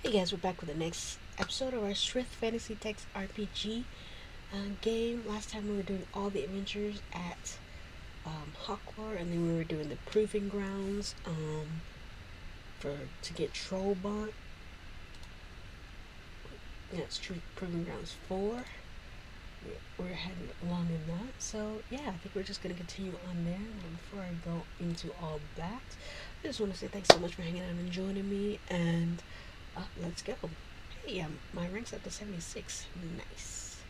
Hey guys, we're back with the next episode of our Sryth Fantasy Text RPG game. Last time we were doing all the adventures at Hawklore, and then we were doing the proving grounds for to get Trollbot. Yeah, it's proving grounds 4. We're heading along in that, so yeah, I think we're just gonna continue on there. But before I go into all that, I just want to say thanks so much for hanging out and joining me, and let's go. Hey, my rank's up to 76. Nice.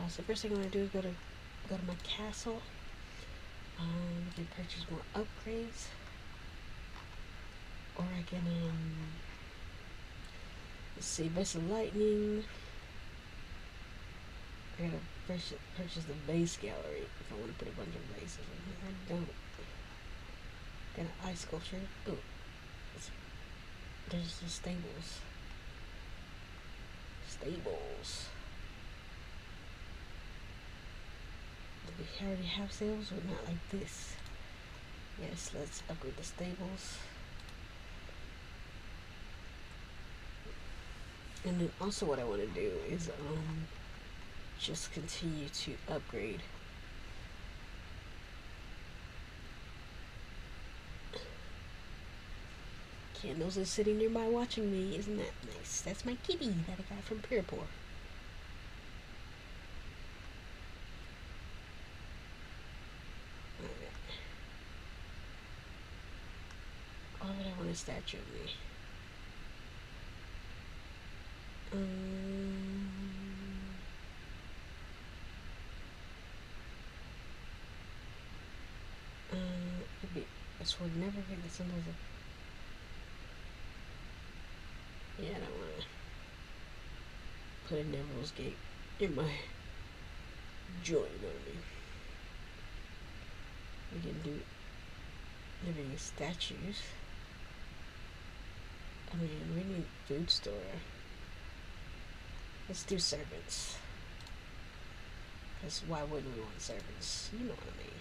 So first thing I'm gonna do is go to my castle. I can purchase more upgrades, or I can let's see, Vessel Lightning. I gotta purchase the base gallery if I want to put a bunch of bases in here. I don't. Got an ice sculpture. Oh, there's the stables. Stables. Do we already have stables, but not like this? Yes, let's upgrade the stables. And then also what I want to do is just continue to upgrade Candles is sitting nearby watching me. Isn't that nice? That's my kitty that I got from Pirapor. Why would I want a statue of me? This would never get the symbols of. Yeah, I don't want to put a Neville's Gate in my joint, you know what I mean? We can do living statues. I mean, we need food store. Let's do servants. Because why wouldn't we want servants? You know what I mean.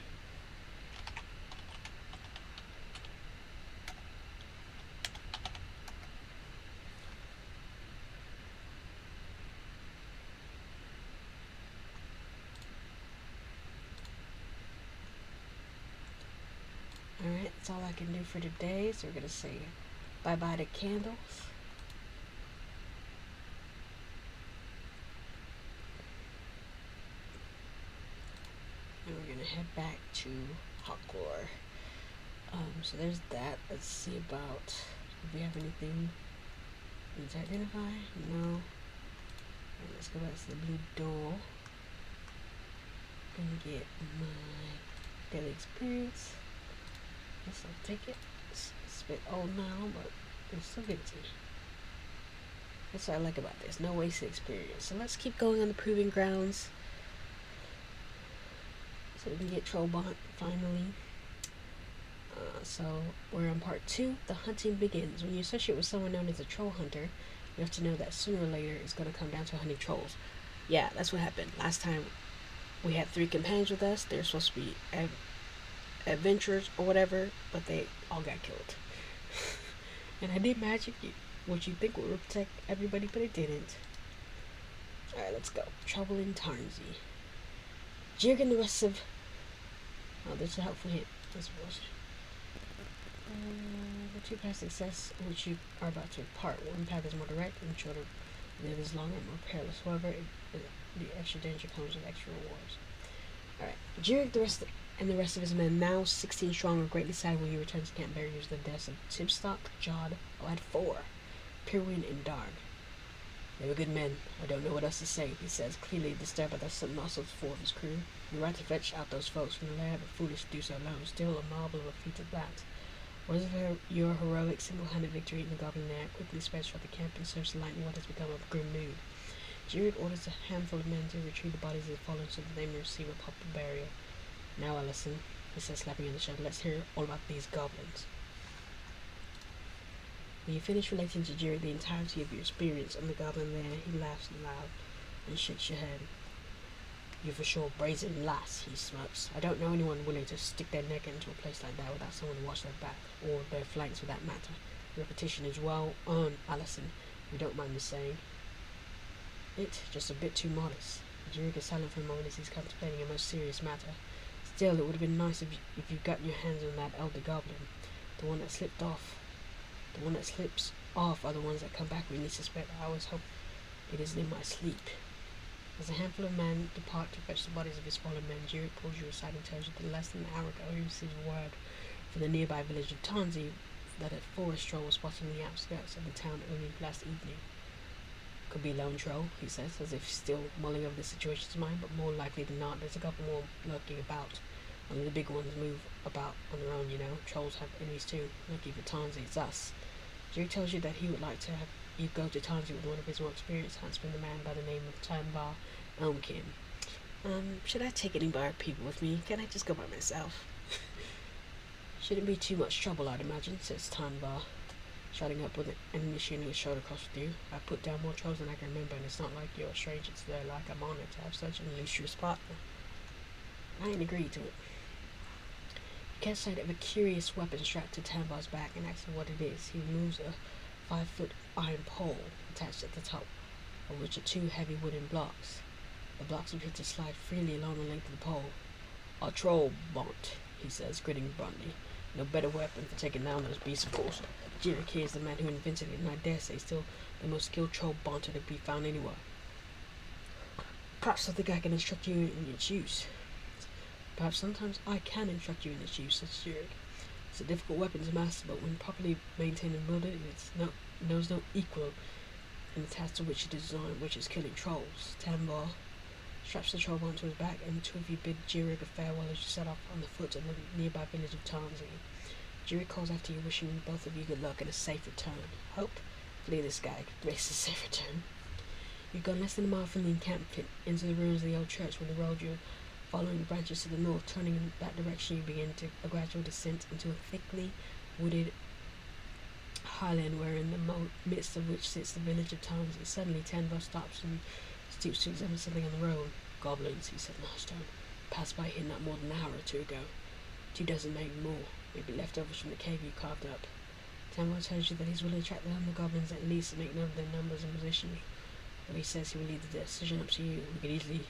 Alright, that's all I can do for today. So we're going to say bye-bye to candles. And we're going to head back to Hawklore. So there's that. Let's see about if we have anything we need to identify. No. Right, let's go back to the blue door and get my daily experience. Guess I'll take it. It's a bit old now, but it's still good to me. That's what I like about this. No wasted experience. So let's keep going on the proving grounds. So we can get Trollbot finally. So we're on part 2. The hunting begins. When you associate with someone known as a troll hunter, you have to know that sooner or later it's going to come down to hunting trolls. Yeah, that's what happened. Last time we had 3 companions with us. They're supposed to be adventurers or whatever, but they all got killed. And I did magic, which you think would protect everybody, but it didn't. Alright, let's go. Trouble in Tarnsey. Jig and the rest of... Oh, there's a helpful hint. That's bullshit. The 2 paths success which you are about to depart. One path is more direct and shorter, and the other is longer and more perilous. However, the extra danger comes with extra rewards. Alright. Jirig and the rest of his men, now 16 strong, are greatly sad when you return to Camp Barriers. The deaths of Timstock, Jod, I had 4, Pirwin, and Darg. They were good men. I don't know what else to say, he says, clearly disturbed by the sudden loss of 4 of his crew. You're right to fetch out those folks from the lair, but foolish to do so alone. Still a marvel of a feat at that. What is your heroic single-handed victory in the Goblin Lair quickly spreads throughout the camp and serves to lighten what has become a grim mood. Jirid orders a handful of men to retrieve the bodies of the fallen so that they may receive a proper burial. Now, Allison, he says, slapping on the shoulder, let's hear all about these goblins. When you finish relating to Jirid the entirety of your experience on the Goblin Lair, he laughs loud and shakes your head. You're for sure brazen lass, he smirks. I don't know anyone willing to stick their neck into a place like that without someone to watch their back, or their flanks for that matter. Repetition is well earned, Allison. You don't mind me saying. It just a bit too modest. Jirik is silent for a moment as he's contemplating a most serious matter. Still, it would have been nice if you'd gotten your hands on that elder goblin. The one that slipped off. The one that slips off are the ones that come back when you suspect. I always hope it isn't in my sleep. As a handful of men depart to fetch the bodies of his fallen men, Jirik pulls you aside and tells you that less than an hour ago he received word from the nearby village of Tanzi that a forest troll was spotted in the outskirts of the town early last evening. Could be a lone troll, he says, as if still mulling over the situation's mind, but more likely than not, there's a couple more lurking about. Only the big ones move about on their own, you know. Trolls have enemies too. Lucky for Tanzi, it's us. Jerry tells you that he would like to have you go to Tanzi with one of his more experienced huntsmen, the man by the name of Tanvar Elmkin. Should I take any bird people with me? Can I just go by myself? Shouldn't be too much trouble, I'd imagine, says Tanvar, shutting up with an initiating his shoulder across with you. I put down more trolls than I can remember, and it's not like you're a stranger to their like I'm honored to have such an illustrious partner. I ain't agreed to it. You catch sight of a curious weapon strapped to Tanvar's back and asks him what it is. He removes a 5-foot iron pole attached at the top, of which are 2 heavy wooden blocks. The blocks appear to slide freely along the length of the pole. A troll bont, he says, grinning bluntly. No better weapon for taking down those beasts, of course. Jirik is the man who invented it, and I dare say still the most skilled troll bonter to be found anywhere. Perhaps I think I can instruct you in its use. Perhaps sometimes I can instruct you in its use, says Jirik. It's a difficult weapon to master, but when properly maintained and wielded, it knows no equal in the task to which it is designed, which is killing trolls. Tanvar straps the troll onto his back, and the 2 of you bid Jirik a farewell as you set off on the foot of the nearby village of Tanzi. Jirik calls after you, wishing both of you good luck and a safe return. Hopefully this guy makes a safe return. You've gone less than a mile from the encampment into the ruins of the old church when the road you're following branches to the north. Turning in that direction, you begin a gradual descent into a thickly wooded highland where in the midst of which sits the village of Tanzi. Suddenly Tanvar stops and stoops to examine something on the road. Goblins, he said in a hushed tone. Passed by here not more than an hour or 2 ago. 2 dozen, maybe more. Maybe leftovers from the cave you carved up. Tanvar tells you that he's willing to track down the goblins at least and make note of their numbers and position. Though he says he will leave the decision up to you. We could easily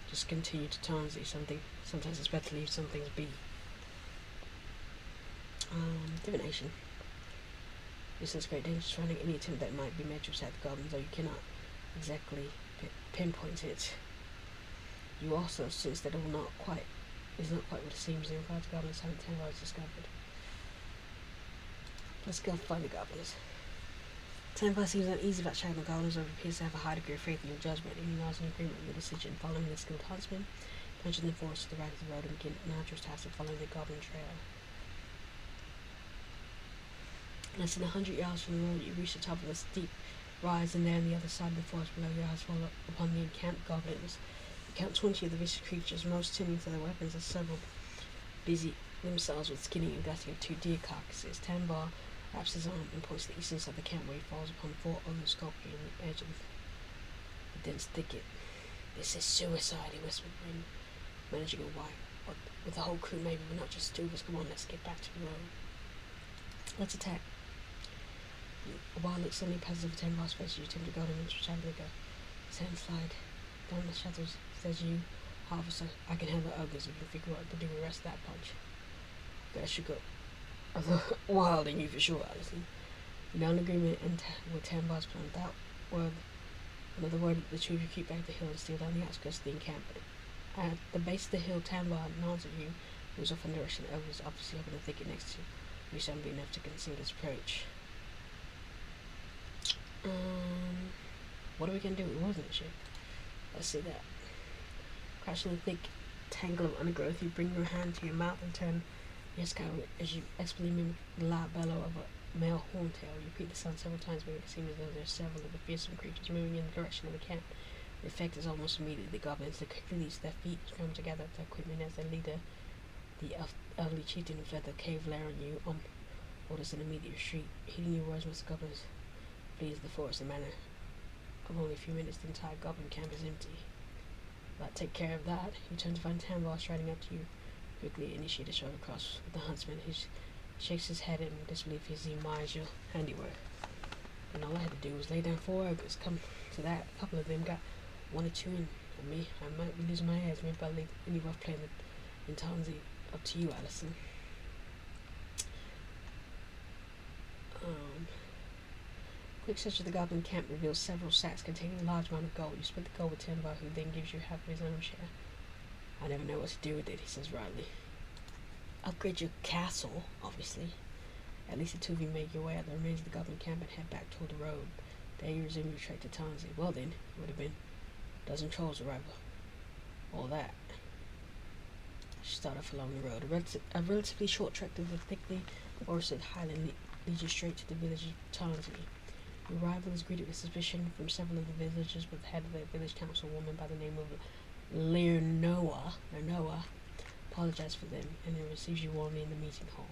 just continue to Tanzi. Sometimes it's better to leave some things be. Divination. You sense great danger surrounding any attempt that might be made to attack the goblins, though you cannot exactly pinpoint it. You also sense that it is not quite what it seems in regard to goblins having Tanvar discovered. Let's go find the goblins. Tanvar seems uneasy about tracking the goblins, but appears to have a high degree of faith in your judgment, and he nods in agreement with your decision. Following the skilled huntsman, plunging the forest to the right of the road and begin an arduous task of following the goblin trail. Less than 100 yards from the road, you reach the top of a steep rise, and there on the other side of the forest below your eyes fall upon the encamped goblins. You count 20 of the vicious creatures, most tending to their weapons, as several busy themselves with skinning and gutting of 2 deer carcasses. Tanvar wraps his arm and points to the eastern side of the camp, where he falls upon 4 others skulking on the edge of the dense thicket. This is suicide, he whispered, managing a white. With the whole crew, maybe, but not just 2 of us. Come on, let's get back to the road. Let's attack. A wild look suddenly passes over Tanvar's face as you attempt to guard him into Chandler. His hands slide down the shadows. Says you, officer, I can handle ogres if you figure out what to do with the rest of that punch. I should go wild in you for sure, Alison. You're now in agreement with Tanvar's plan. Without another word, the 2 of you keep back the hill and steal down the outskirts of the encampment. At the base of the hill, Tanvar nods at you, moves off in the direction the ogres obviously up in the thicket next to you. You sound be enough to conceal his approach. What are we going to do with Wilderness? Let's see that. Crouching in a thick tangle of undergrowth, you bring your hand to your mouth and turn your sky as you expertly mimic the loud bellow of a male horntail. You repeat the sound several times, making it seem as though there are several of the fearsome creatures moving in the direction of the camp. The effect is almost immediate. The goblins release their feet, scrum together with their equipment as their leader, the elderly chieftain who fled the cave, lair on you, orders an immediate retreat. Heeding your words, Mr. Goblins flees the forest in a manner of only a few minutes. The entire goblin camp is empty. But take care of that. You turn to find Tanvar striding up to you. Quickly initiate a shoulder cross with the huntsman. He shakes his head in disbelief as he admires your handiwork. and all I had to do was lay down 4 ogres. Come to that, a couple of them got 1 or 2 in. And me, I might be losing my ass. Maybe I'll leave any rough playing in Tansy. Up to you, Allison. Quick search of the goblin camp reveals several sacks containing a large amount of gold. You split the gold with Tenvar, who then gives you half of his own share. I never know what to do with it, he says wryly. Upgrade your castle, obviously. At least the 2 of you make your way out the remains of the goblin camp and head back toward the road. There you resume your trek to Tansy. Well then, it would have been a dozen trolls arrival. All that. She started off along the road. A relatively short trek through the thickly forested highland leads you straight to the village of Tansy. Your arrival is greeted with suspicion from several of the villagers, but the head of the village councilwoman by the name of Lernoa apologizes for them and then receives you warmly in the meeting hall.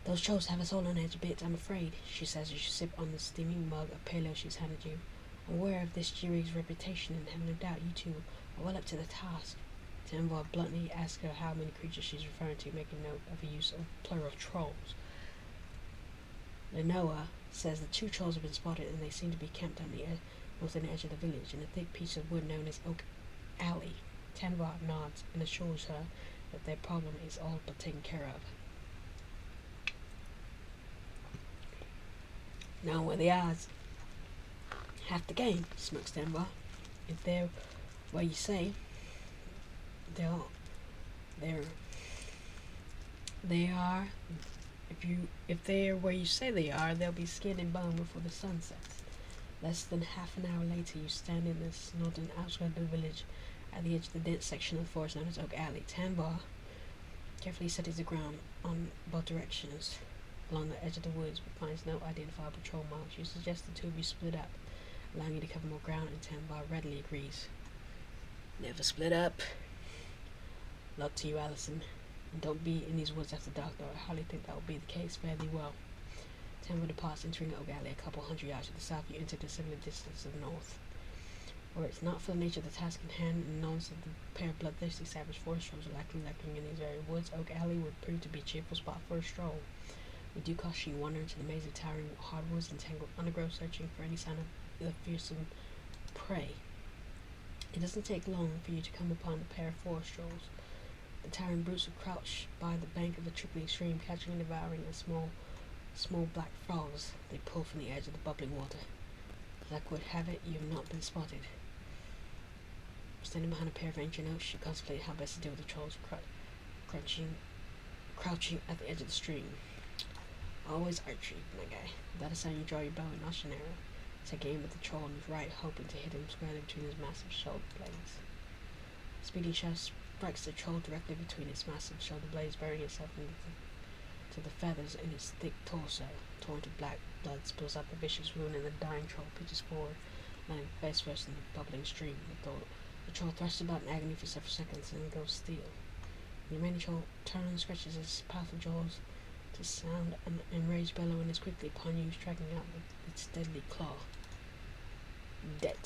Those trolls have us all on edge a bit, I'm afraid, she says as you sip on the steaming mug of pale ale she's handed you. Aware of this Jirig's reputation and have no doubt you two are well up to the task. Tenvar bluntly asks her how many creatures she's referring to, making note of the use of plural trolls. Lenoa says the 2 trolls have been spotted and they seem to be camped on the northern edge of the village in a thick piece of wood known as Oak Alley. Tenvar nods and assures her that their problem is all but taken care of. Now where the odds? Half the game, smokes Tenvar. If they're where you say, they are. If they're where you say they are, they'll be skin and bone before the sun sets. Less than half an hour later, you stand in this northern outskirt of the village, at the edge of the dense section of the forest known as Oak Alley. Tenvar carefully studies the ground on both directions along the edge of the woods, but finds no identifiable patrol marks. You suggest the 2 of you split up, allowing you to cover more ground, and Tenvar readily agrees. Never split up. Luck to you, Allison. And don't be in these woods after dark, though I hardly think that will be the case. Fare thee well. Tenvar departs, entering Oak Alley a couple hundred yards to the south. You enter the similar distance to the north. Were it not for the nature of the task in hand and the knowledge that the pair of bloodthirsty savage forest trolls are likely lurking in these very woods, Oak Alley would prove to be a cheerful spot for a stroll. We do caution you wander into the maze of towering hardwoods and tangled undergrowth, searching for any sign of the fearsome prey. It doesn't take long for you to come upon a pair of forest trolls. The towering brutes would crouch by the bank of a trickling stream, catching and devouring a small black frogs they pull from the edge of the bubbling water. Luck would have it, you have not been spotted. Standing behind a pair of ancient oaks, you contemplate how best to deal with the trolls crouching at the edge of the stream. Always archery, my guy. Without a sound, you draw your bow and notch an arrow. Take aim at the troll on his right, hoping to hit him squarely between his massive shoulder blades. Speeding shot strikes the troll directly between its massive shoulder blades, burying itself into the feathers in its thick torso. A torrent of black blood spills out the vicious wound, and the dying troll pitches forward, landing face first in the bubbling stream. The troll thrusts about in agony for several seconds and then goes still. The remaining troll turns and stretches its powerful jaws to sound an enraged bellow and is quickly upon you, striking out with its deadly claw. Dead.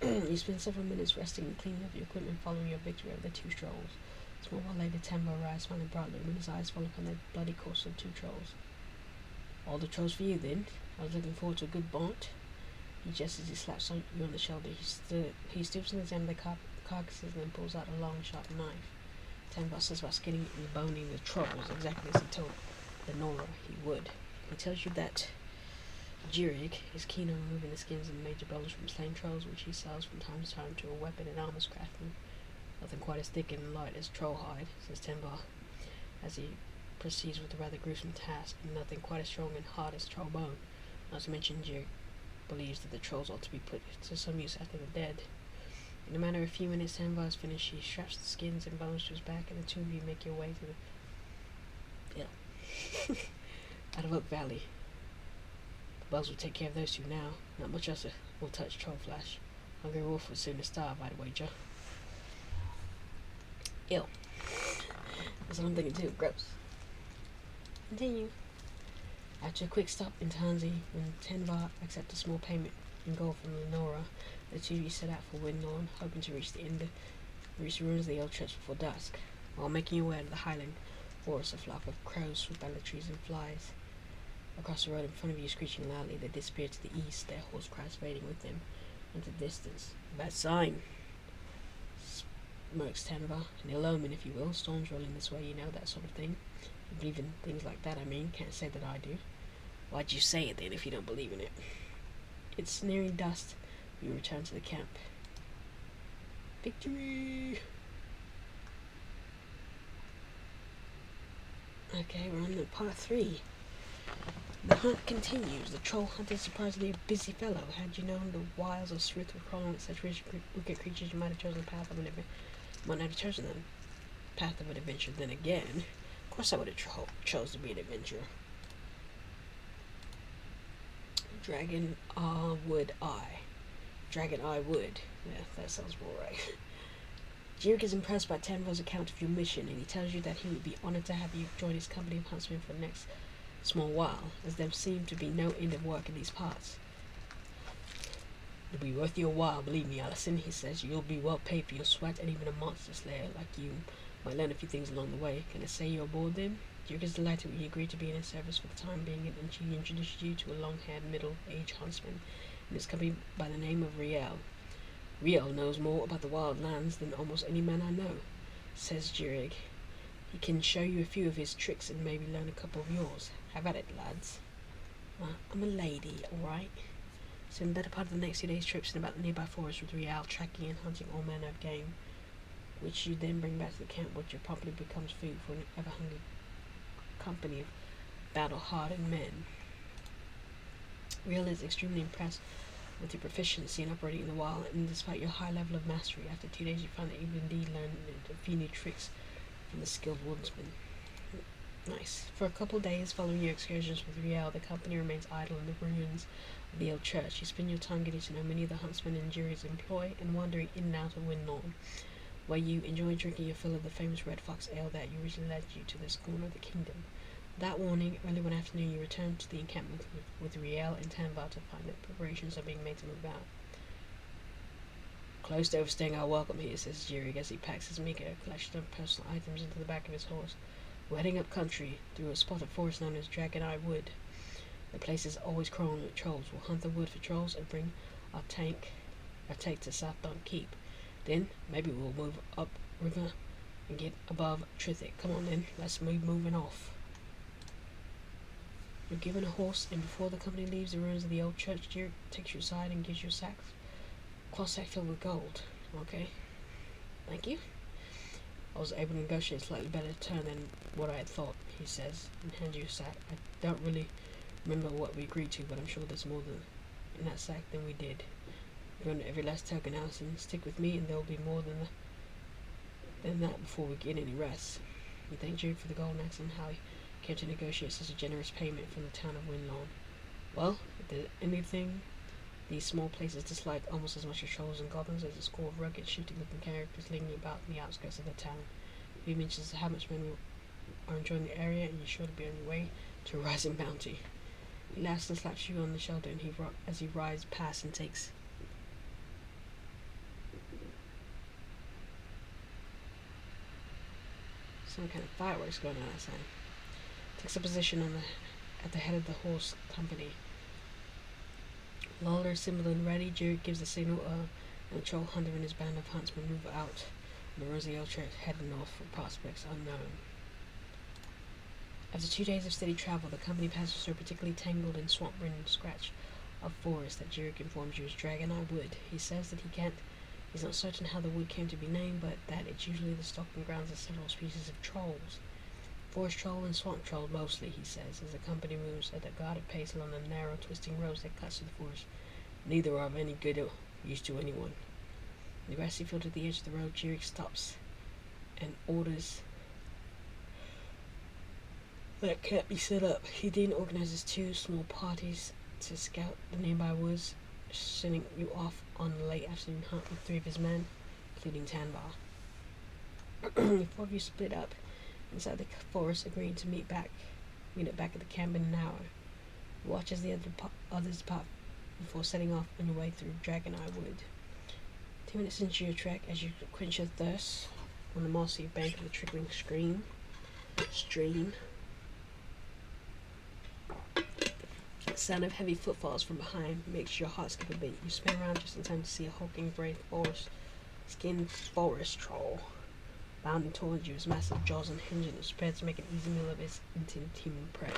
You spend several minutes resting and cleaning up your equipment following your victory over the 2 trolls. A small while later, Tenvar arrives, smiling broadly, when his eyes fall upon the bloody corpse of 2 trolls. All the trolls for you, then. I was looking forward to a good bond. He gestures, he slaps you on the shoulder. He stoops and examines the carcasses and then pulls out a long, sharp knife. Tenvar says about skinning and boning the trolls, exactly as he told Lenora he would. He tells you that Jirig is keen on removing the skins and major bones from slain trolls, which he sells from time to time to a weapon and armors craftsman. Nothing quite as thick and light as troll hide, says Tenvar, as he proceeds with the rather gruesome task, and nothing quite as strong and hard as troll bone. Not to mention, Jirig believes that the trolls ought to be put to some use after they're dead. In a matter of a few minutes, Tenvar is finished. He straps the skins and bones to his back, and the 2 of you make your way to the out of Oak Valley. The bugs will take care of those 2 now. Not much else will touch Troll Flash. Hungry Wolf would sooner starve, I'd wager. Ill. That's what I'm thinking too. Gross. Continue. After a quick stop in Tansy, when Tenvar accepts a small payment in gold from Lenora, the 2 of you set out for Windlawn, hoping to reach the ruins of the old church before dusk. While making your way to the highland, forest. A flock of crows swoop out of the trees and flies across the road in front of you, screeching loudly. They disappear to the east, their hoarse cries fading with them into the distance. Bad sign, smirks Tanva. An ill omen, if you will. Storms rolling this way, you know, that sort of thing. You believe in things like that, I mean. Can't say that I do. Why'd you say it then if you don't believe in it? It's nearing dusk. We return to the camp. Victory! Okay, we're on to part 3. The hunt continues. The troll hunter is surprisingly a busy fellow. Had you known the wiles of Sryth were crawling with such wicked creatures, you might have chosen the path of an adventure. Might not have chosen the path of an adventure. Then again, of course I would have chose to be an adventurer. Dragon would I. Dragon I would. Yeah, that sounds more right. Jirik is impressed by Tanva's account of your mission, and he tells you that he would be honored to have you join his company of huntsmen for the next small while, as there seem to be no end of work in these parts. It'll be worth your while, believe me, Allison, he says. You'll be well paid for your sweat, and even a monster slayer like you might learn a few things along the way. Can I say you're aboard then? Jirik is delighted when you agree to be in his service for the time being, and she introduces you to a long-haired, middle-aged huntsman in his company by the name of Riel. Riel knows more about the wild lands than almost any man I know, says Jirik. He can show you a few of his tricks and maybe learn a couple of yours. Have at it, lads. I'm a lady, alright? So in the better part of the next few days, trips in about the nearby forest with Riel, tracking and hunting all manner of game, which you then bring back to the camp, which probably becomes food for an ever-hungry company of battle-hardened men. Riel is extremely impressed with your proficiency in operating in the wild, and despite your high level of mastery, after 2 days you find that you've indeed learned a few new tricks from the skilled woodsman. Nice. For a couple of days following your excursions with Riel, the company remains idle in the ruins of the old church. You spend your time getting to know many of the huntsmen in Jirik's employ and wandering in and out of Windlawn, where you enjoy drinking your fill of the famous Red Fox ale that originally led you to this corner of the kingdom. That morning, early one afternoon, you return to the encampment with Riel and Tanva to find that preparations are being made to move out. Close to overstaying our welcome here, says Jirik as he packs his meager collection of personal items into the back of his horse. We're heading up country through a spot of forest known as Dragon Eye Wood. The place is always crawling with trolls. We'll hunt the wood for trolls and bring our take to Southdown Keep. Then maybe we'll move up river and get above Sryth. Come on then, let's moving off. You're given a horse, and before the company leaves the ruins of the old church, Jirik takes you aside and gives you a cloth sack filled with gold. Okay, thank you. I was able to negotiate a slightly better term than what I had thought, he says, and hands you a sack. I don't really remember what we agreed to, but I'm sure there's more in that sack than we did. You're under every last token, Allison. Stick with me, and there'll be more than that before we get any rest. We thank Jirik for the gold and asked him how he came to negotiate such a generous payment from the town of Windlawn. Well, if there's anything these small places dislike almost as much as trolls and goblins as a score of rugged, shifty-looking characters lingering about in the outskirts of the town. He mentions how much men are enjoying the area, and you're sure to be on your way to a rising bounty. He laughs and slaps you on the shoulder, and as he rides past and takes some kind of fireworks going on outside. Takes a position at the head of the horse company. Lawler, symbol and ready, Jirik gives the signal, and the troll hunter and his band of huntsmen move out on the Rosy Old Church, heading north for prospects unknown. After 2 days of steady travel, the company passes through a particularly tangled and swamp-ridden scratch of forest that Jirik informs you is Dragon Eye Wood. He says that he's not certain how the wood came to be named, but that it's usually the stomping grounds of several species of trolls. Forest troll and swamp troll mostly, he says, as the company moves at a guarded pace along the narrow, twisting roads that cuts through the forest. Neither are of any good use to anyone. In the grassy field at the edge of the road, Jirik stops and orders that camp be set up. He then organizes 2 small parties to scout the nearby woods, sending you off on a late afternoon hunt with 3 of his men, including Tanva. The 4 of you split up inside the forest, agreeing to meet at back at the camp in an hour. You watch as the others depart before setting off on your way through Dragon Eye Wood. 2 minutes into your trek, as you quench your thirst on the mossy bank of the trickling stream, Stream. Sound of heavy footfalls from behind makes your heart skip a beat. You spin around just in time to see a hulking gray skinned forest troll bounding towards you, his massive jaws unhinged and is prepared to make an easy meal of its intimate human prey.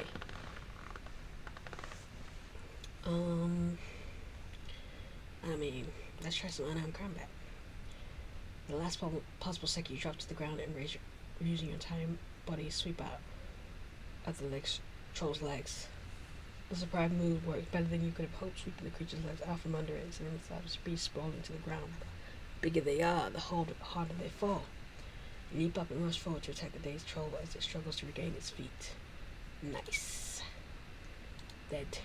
Let's try some unarmed combat. The last possible second, you drop to the ground and using your entire body, sweep out at the troll's legs. The surprise move works better than you could have hoped, sweeping the creature's legs out from under it, sending the savage beast sprawling to the ground. The bigger they are, the harder they fall. You leap up and rush forward to attack the dazed troll as it struggles to regain its feet. Nice. Dead.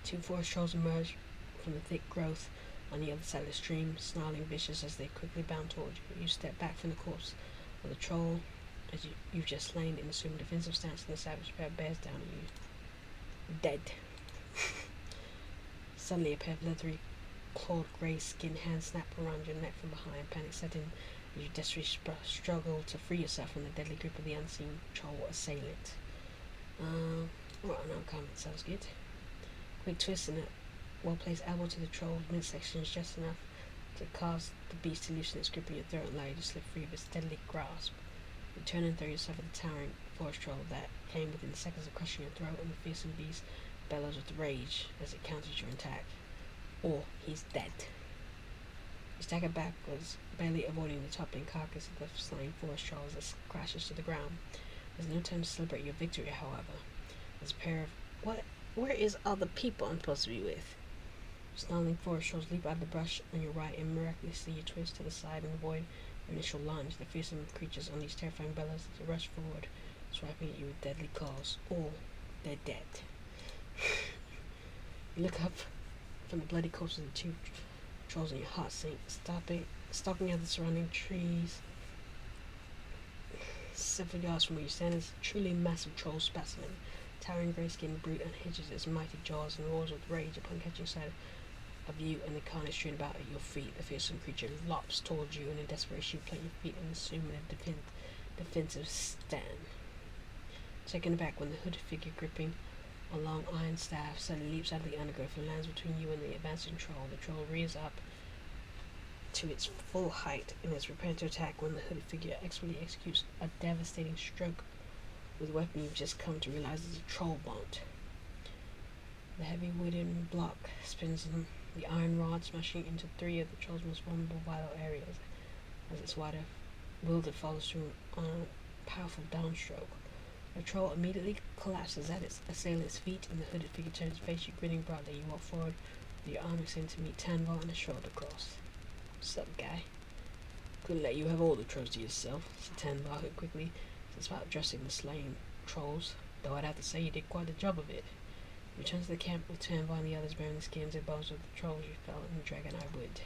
2 forest trolls emerge from the thick growth on the other side of the stream, snarling vicious as they quickly bound towards you. You step back from the corpse of the troll as you've just slain and assume a defensive stance, and the savage pair bears down on you. Dead. Suddenly a pair of leathery, clawed grey skinned hands snap around your neck from behind. Panic set in as you desperately struggle to free yourself from the deadly grip of the unseen troll assailant. Unarmed combat sounds good. Quick twist and a well-placed elbow to the troll's midsection is just enough to cause the beast to loosen its grip on your throat and allow you to slip free of its deadly grasp. You turn and throw yourself at the towering forest troll that came within seconds of crushing your throat, and the fearsome beast bellows with rage as it counters your attack. Or he's dead. You stagger backwards, barely avoiding the toppling carcass of the slain forest troll as it crashes to the ground. There's no time to celebrate your victory, however. There's a pair of... Where is all the people I'm supposed to be with? Snarling forest trolls leap out of the brush on your right, and miraculously you twist to the side and avoid your initial lunge. The fearsome creatures unleash terrifying bellows as they rush forward, swiping at you with deadly claws. Or they're dead. You look up from the bloody corpses of the 2 trolls and your heart sinks, stalking out the surrounding trees. Several yards from where you stand is a truly massive troll specimen. Towering grey-skinned brute unhinges its mighty jaws and roars with rage upon catching sight of you and the carnage strewn about at your feet. The fearsome creature lops towards you, and in desperation you plant your feet and assume a defensive stand. Taken aback when the hooded figure gripping a long iron staff suddenly leaps out of the undergrowth and lands between you and the advancing troll. The troll rears up to its full height and is prepared to attack when the hooded figure expertly executes a devastating stroke with the weapon you've just come to realize is a troll bolt. The heavy wooden block spins in the iron rod, smashing into 3 of the troll's most vulnerable vital areas as its wielder follows through on a powerful downstroke. The troll immediately collapses at its assailant's feet, and the hooded figure turns to face you, grinning broadly. You walk forward with your arm extended to meet Tanval and a shoulder cross. "What's up, guy? Couldn't let you have all the trolls to yourself," said Tanval, who quickly set about addressing the slain trolls, though I'd have to say you did quite a job of it. You return to the camp with Tanval and the others bearing the skins and bones of the trolls you fell in the Dragon-Eye Wood.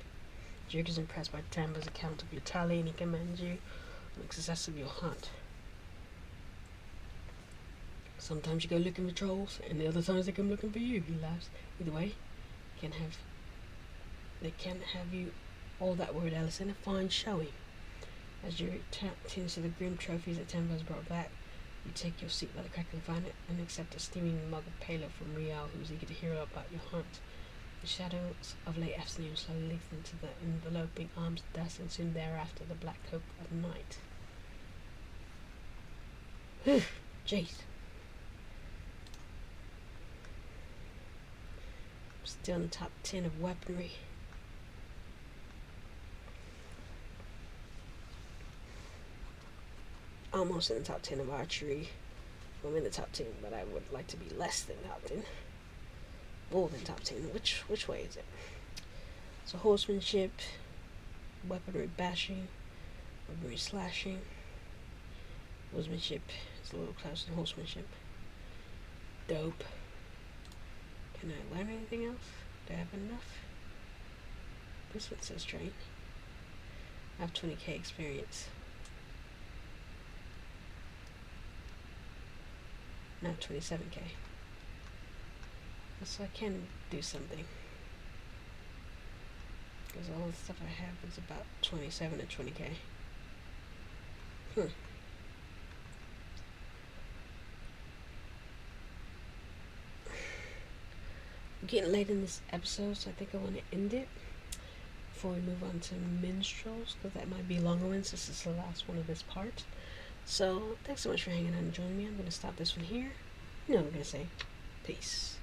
Jig is impressed by Tanval's account of your tally, and he commends you on the success of your hunt. "Sometimes you go looking for trolls, and the other times they come looking for you," he laughs. "Either way, they can have you all that word, Ellison, a fine showing." As you tends to the grim trophies that Tanval has brought back, you take your seat by the crackling fire and accept a steaming mug of pale from Rial, who's eager to hear about your hunt. The shadows of late afternoon slowly lengthen into the enveloping arms of dusk, and soon thereafter the black cloak of night. Whew, jeez. I'm still in the top 10 of weaponry. Almost in the top 10 of archery. I'm in the top 10, but I would like to be less than top 10. More than top 10. Which way is it? So horsemanship, weaponry bashing, weaponry slashing. Horsemanship is a little closer than horsemanship. Dope. Can I learn anything else? Do I have enough? This one says train. I have 20k experience. Now 27k. So I can do something. Because all the stuff I have is about 27 to 20k. Hmm. Getting late in this episode, so I think I want to end it before we move on to minstrels, because that might be a longer one since it's the last one of this part. So, thanks so much for hanging out and joining me. I'm going to stop this one here. You know what I'm going to say. Peace.